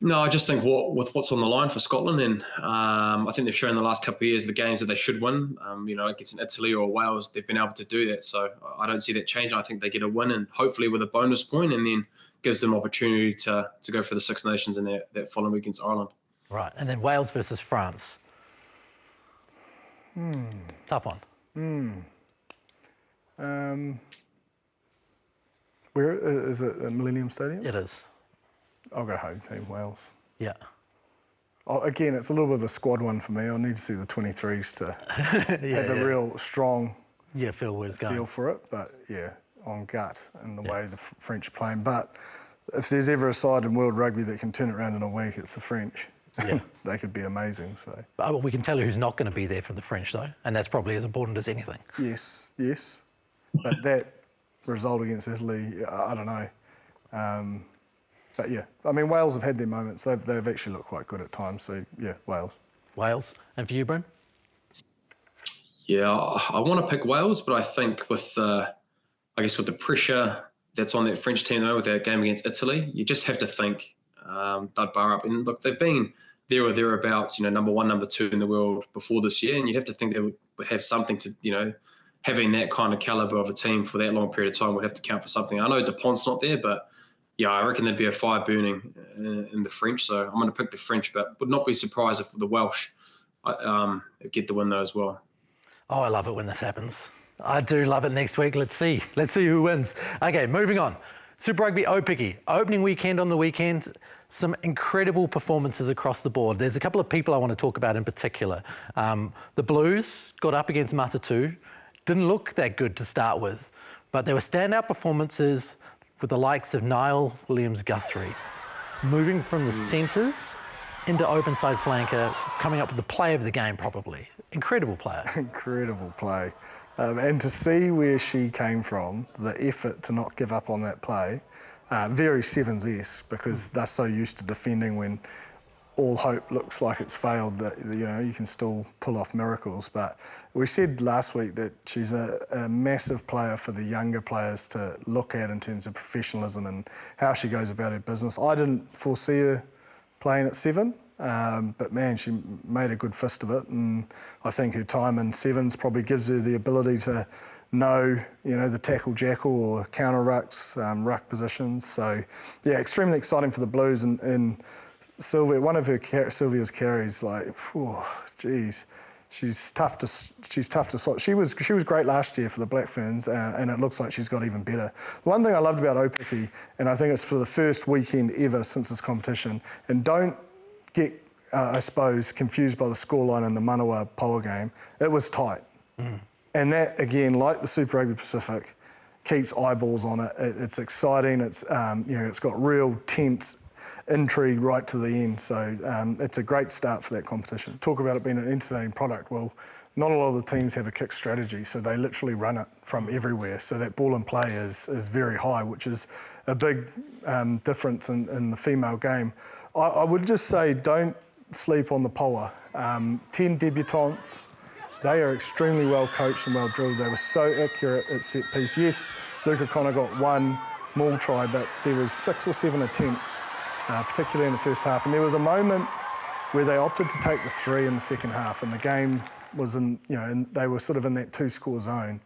No, I just think with what's on the line for Scotland, and I think they've shown in the last couple of years the games that they should win. Against an Italy or Wales, they've been able to do that. So I don't see that changing. I think they get a win, and hopefully with a bonus point, and then gives them opportunity to go for the Six Nations in that following week against Ireland. Right, and then Wales versus France. Tough one. Where is it? At Millennium Stadium? It is. I'll go home team Wales. Yeah. Again, it's a little bit of a squad one for me. I'll need to see the 23s to have a real strong feel where it's going. Feel for it, but on gut and the way the French are playing. But if there's ever a side in world rugby that can turn it around in a week, it's the French. Yeah. They could be amazing. So. But we can tell you who's not going to be there for the French, though, and that's probably as important as anything. Yes. But that result against Italy, I don't know. But I mean, Wales have had their moments. They've actually looked quite good at times. So Wales. Wales. And for you, Bryn? Yeah, I want to pick Wales, but I think with the pressure that's on that French team though, with their game against Italy, you just have to think they'd bar up. And look, they've been there or thereabouts, number one, number two in the world before this year, and you'd have to think they would have something to, having that kind of calibre of a team for that long period of time would have to count for something. I know Dupont's not there, but I reckon there'd be a fire burning in the French. So I'm going to pick the French, but would not be surprised if the Welsh get the win though as well. Oh, I love it when this happens. I do love it next week. Let's see who wins. Okay, moving on. Super Rugby Aupiki, opening weekend on the weekend. Some incredible performances across the board. There's a couple of people I want to talk about in particular. The Blues got up against Matatu. Didn't look that good to start with, but there were standout performances with the likes of Niall Williams-Guthrie, moving from the centres into open side flanker, coming up with the play of the game probably. Incredible player. Incredible play. And to see where she came from, the effort to not give up on that play, very Sevens-esque, because they're so used to defending when all hope looks like it's failed, that you can still pull off miracles. But we said last week that she's a massive player for the younger players to look at in terms of professionalism and how she goes about her business. I didn't foresee her playing at 7, but man, she made a good fist of it, and I think her time in Sevens probably gives her the ability to know, the tackle jackal or counter rucks, ruck positions. So yeah, extremely exciting for the Blues, and Sylvia, one of Sylvia's carries, she's tough to slot. She was great last year for the Black Ferns, and it looks like she's got even better. The one thing I loved about Aupiki, and I think it's for the first weekend ever since this competition, and don't get, I suppose, confused by the scoreline in the Manawa Power game, it was tight. And that, again, like the Super Rugby Pacific, keeps eyeballs on it. It's exciting. It's it's got real tense intrigue right to the end. So it's a great start for that competition. Talk about it being an entertaining product. Well, not a lot of the teams have a kick strategy, so they literally run it from everywhere. So that ball in play is very high, which is a big difference in the female game. I would just say don't sleep on the power. 10 debutantes. They are extremely well coached and well drilled. They were so accurate at set piece. Yes, Luca Connor got 1 maul try, but there was 6 or 7 attempts, particularly in the first half. And there was a moment where they opted to take the 3 in the second half, and the game was and they were sort of in that 2-score zone.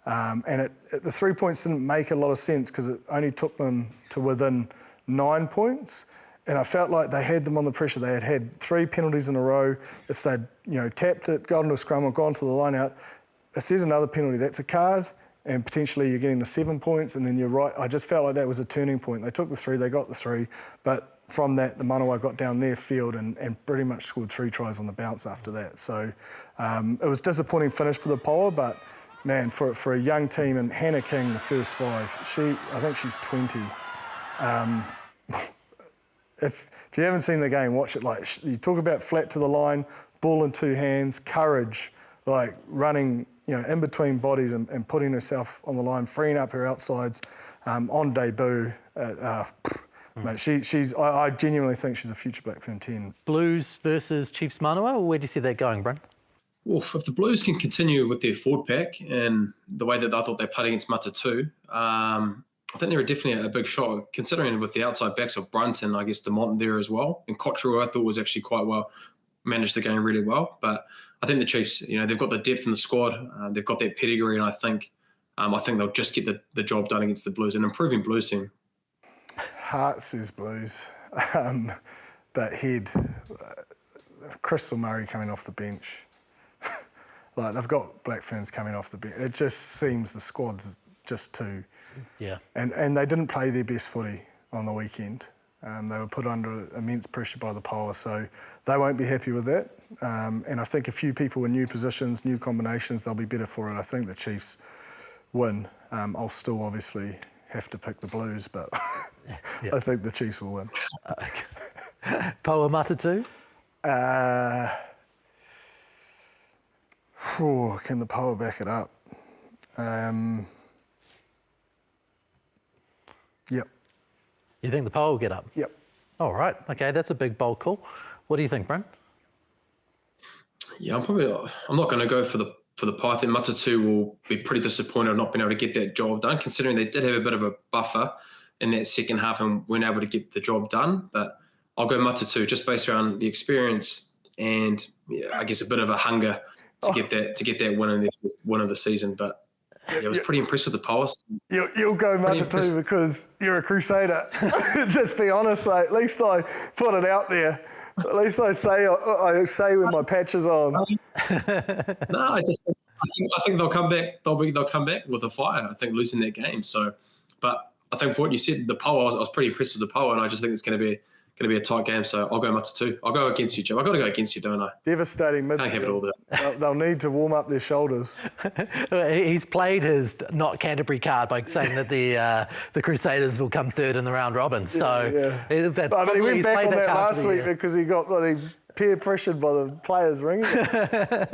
And the 3 points didn't make a lot of sense because it only took them to within 9 points. And I felt like they had them on the pressure. They had 3 penalties in a row. If they'd tapped it, got into a scrum or gone to the line out, if there's another penalty, that's a card, and potentially you're getting the 7 points, and then you're right. I just felt like that was a turning point. They took the 3, they got the 3, but from that, the Manawa got down their field and pretty much scored 3 tries on the bounce after that. So it was a disappointing finish for the Power, but man, for a young team, and Hannah King, the first 5, I think she's 20. If you haven't seen the game, watch it. Like, you talk about flat to the line, ball in 2 hands, courage, like running, in between bodies and putting herself on the line, freeing up her outsides on debut. Mate, I genuinely think she's a future Black Fern 10. Blues versus Chiefs Manawa, where do you see that going, Bryn? Well, if the Blues can continue with their forward pack and the way that I thought they played against Mata too, I think they're definitely a big shot, considering with the outside backs of Brunton, I guess DeMont there as well. And Cottrell, I thought, was actually quite well, managed the game really well. But I think the Chiefs, they've got the depth in the squad. They've got that pedigree, and I think they'll just get the job done against the Blues, an improving Blues team. Heart says Blues. But head, Crystal Murray coming off the bench. Like, they've got Black Ferns coming off the bench. It just seems the squad's just too... Yeah. And they didn't play their best footy on the weekend. They were put under immense pressure by the Power, so they won't be happy with that. And I think a few people in new positions, new combinations, they'll be better for it. I think the Chiefs win. I'll still obviously have to pick the Blues, but yeah. I think the Chiefs will win. Power Mata too? Can the Power back it up? Yep. You think the Power will get up? Yep. All right. Okay, that's a big bold call. What do you think, Bryn? Yeah, I'm not going to go for the Pie. I think Matatu will be pretty disappointed of not being able to get that job done, considering they did have a bit of a buffer in that second half and weren't able to get the job done. But I'll go Matatu just based around the experience and I guess a bit of a hunger to get that win of the season. But yeah, I was pretty impressed with the policy. You'll go Matatu because you're a Crusader. Just be honest, mate. At least I put it out there. At least I say with my patches on. No, I think they'll come back. They'll come back with a fire. I think losing that game. So, but I think for what you said, the Power, I was pretty impressed with the Power, and I just think it's going to going to be a tight game. So I'll go Mata too. I'll go against you, Jim. I've got to go against you, don't I? Devastating midfield. Can't have it all there. They'll need to warm up their shoulders. He's played his not Canterbury card by saying that the Crusaders will come third in the round robin. So that's but he went back on that card last week because he got peer pressured by the players ringing him.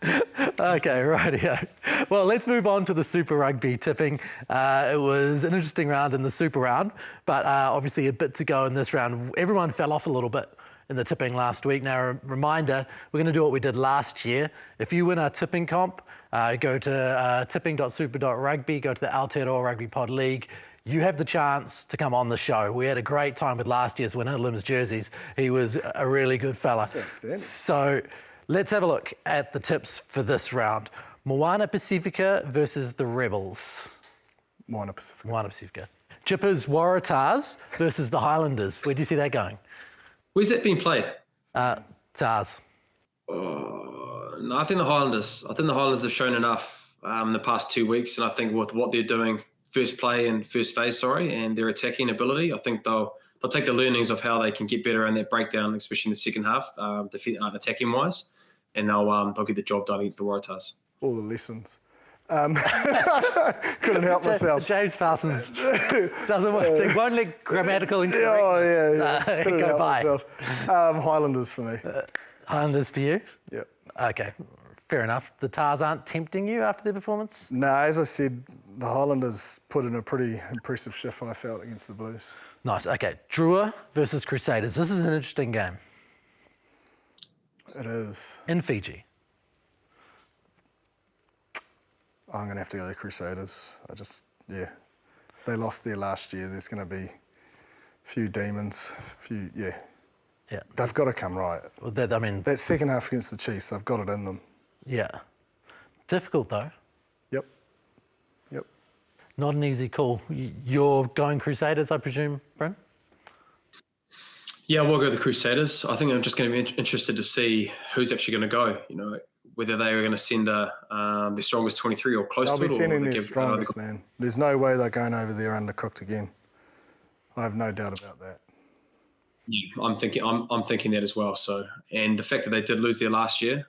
Okay, rightio. Well, let's move on to the Super Rugby tipping. It was an interesting round in the Super round, but obviously a bit to go in this round. Everyone fell off a little bit in the tipping last week. Now, a reminder, we're going to do what we did last year. If you win our tipping comp, go to tipping.super.rugby, go to the Aotearoa Rugby Pod League. You have the chance to come on the show. We had a great time with last year's winner, Lim's Jerseys. He was a really good fella. So let's have a look at the tips for this round. Moana Pacifica versus the Rebels. Moana Pacifica. Moana Pacifica. Jipper's Waratahs versus the Highlanders. Where do you see that going? Where's that being played? Tars. No, I think the Highlanders. I think the Highlanders have shown enough in the past 2 weeks, and I think with what they're doing, first phase, and their attacking ability, I think they'll take the learnings of how they can get better in that breakdown, especially in the second half, attacking wise, and they'll get the job done against the Waratahs. All the lessons. Couldn't help myself. James Parsons doesn't won't let grammatical incorrectness go by. Highlanders for me. Highlanders for you? Yep. Okay, fair enough. The Tars aren't tempting you after their performance? No, as I said, the Highlanders put in a pretty impressive shift, I felt, against the Blues. Nice. Okay, Drua versus Crusaders. This is an interesting game. It is. In Fiji. I'm going to have to go the Crusaders. They lost there last year. There's going to be a few demons, Yeah. They've got to come right. Well, that second half against the Chiefs, they've got it in them. Yeah. Difficult, though. Yep. Not an easy call. You're going Crusaders, I presume, Bryn? Yeah, we'll go the Crusaders. I think I'm just going to be interested to see who's actually going to go, whether they were going to send their strongest 23 or close to it. They'll be sending their strongest, man. There's no way they're going over there undercooked again. I have no doubt about that. Yeah, I'm thinking that as well. So, and the fact that they did lose there last year,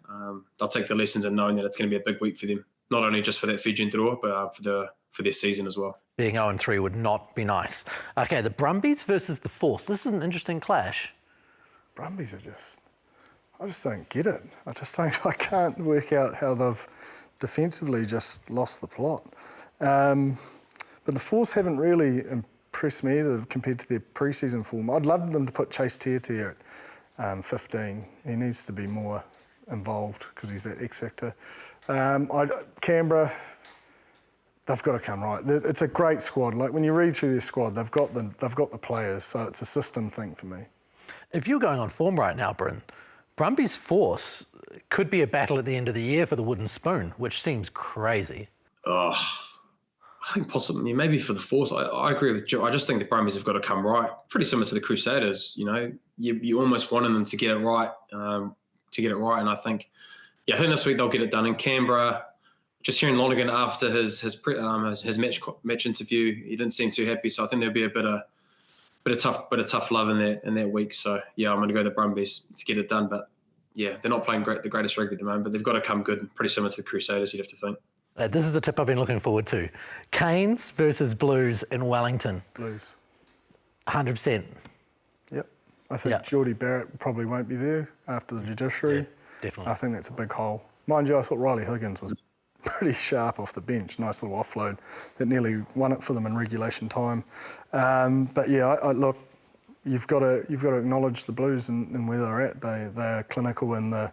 they'll take the lessons and knowing that it's going to be a big week for them, not only just for that Fijian draw, but for their season as well. Being 0-3 would not be nice. Okay, the Brumbies versus the Force. This is an interesting clash. Brumbies I just don't get it. I can't work out how they've defensively just lost the plot. But the Force haven't really impressed me either compared to their pre-season form. I'd love them to put Chase Tiatia at 15. He needs to be more involved because he's that X factor. Canberra, they've got to come right. It's a great squad. Like when you read through their squad, they've got the players, so it's a system thing for me. If you're going on form right now, Bryn, Brumbies Force could be a battle at the end of the year for the wooden spoon, which seems crazy. I think possibly, maybe for the Force. I agree with Joe. I just think the Brumbies have got to come right. Pretty similar to the Crusaders, you almost wanted them to get it right, and I think this week they'll get it done. In Canberra, just hearing Lonergan after his match interview, he didn't seem too happy. So I think there'll be a bit of tough love in that week. So I'm going to go the Brumbies to get it done. But they're not playing the greatest rugby at the moment, but they've got to come good. Pretty similar to the Crusaders, you'd have to think. This is the tip I've been looking forward to. Canes versus Blues in Wellington. Blues. 100%. Yep. I think Geordie Barrett probably won't be there after the judiciary. Yeah, definitely. I think that's a big hole. Mind you, I thought Riley Higgins was pretty sharp off the bench. Nice little offload that nearly won it for them in regulation time. But look, you've got to acknowledge the Blues and where they're at. They are clinical in the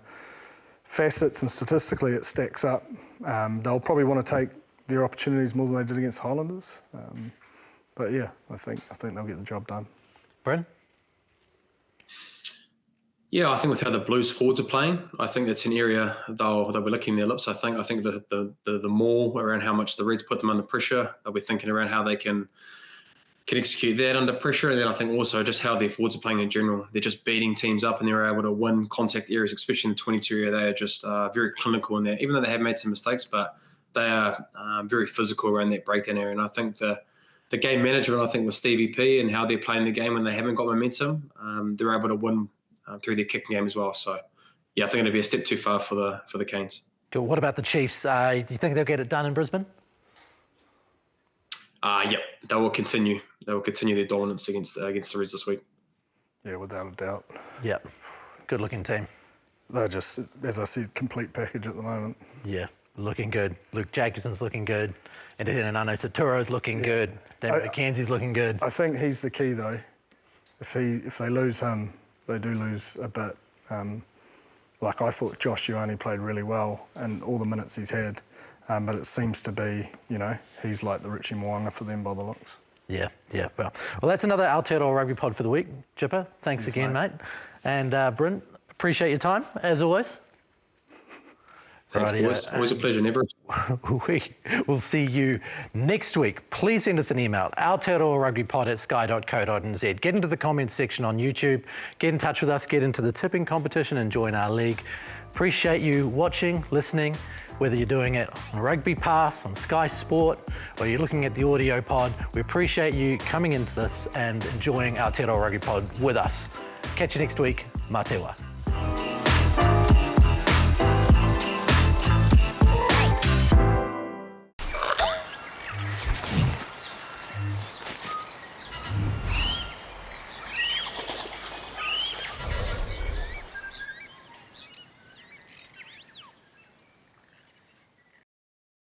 facets, and statistically it stacks up. They'll probably want to take their opportunities more than they did against Highlanders. I think they'll get the job done. Bryn? Yeah, I think with how the Blues forwards are playing, I think that's an area they'll be licking their lips. I think the more around how much the Reds put them under pressure, they'll be thinking around how they can execute that under pressure. And then I think also just how their forwards are playing in general. They're just beating teams up and they're able to win contact areas, especially in the 22 area. They are just very clinical in there, even though they have made some mistakes, but they are very physical around that breakdown area. And I think the the game management, I think, with Stevie P and how they're playing the game when they haven't got momentum, they're able to win through their kicking game as well. So, yeah, I think it'll be a step too far for the Canes. Cool. What about the Chiefs? Do you think they'll get it done in Brisbane? Yep, they will continue. They will continue their dominance against the Reds this week. Yeah, without a doubt. Yeah, good-looking team. They're just, as I said, complete package at the moment. Yeah, looking good. Luke Jacobson's looking good. And Nano Saturo's looking good. David McKenzie's looking good. I think he's the key, though. If they lose him, they do lose a bit. Like I thought Josh Ioane played really well and all the minutes he's had. But it seems to be, he's like the Richie Mo'unga for them by the looks. Yeah. Well, that's another Aotearoa Rugby Pod for the week. Jipper, thanks again, mate. And Bryn, appreciate your time, as always. Thanks, boys. Always a pleasure, never. We will see you next week. Please send us an email, aotearoarugbypod@sky.co.nz. Get into the comments section on YouTube. Get in touch with us. Get into the tipping competition and join our league. Appreciate you watching, listening, whether you're doing it on RugbyPass, on Sky Sport, or you're looking at the audio pod. We appreciate you coming into this and enjoying Aotearoa Rugby Pod with us. Catch you next week. Mā te wā.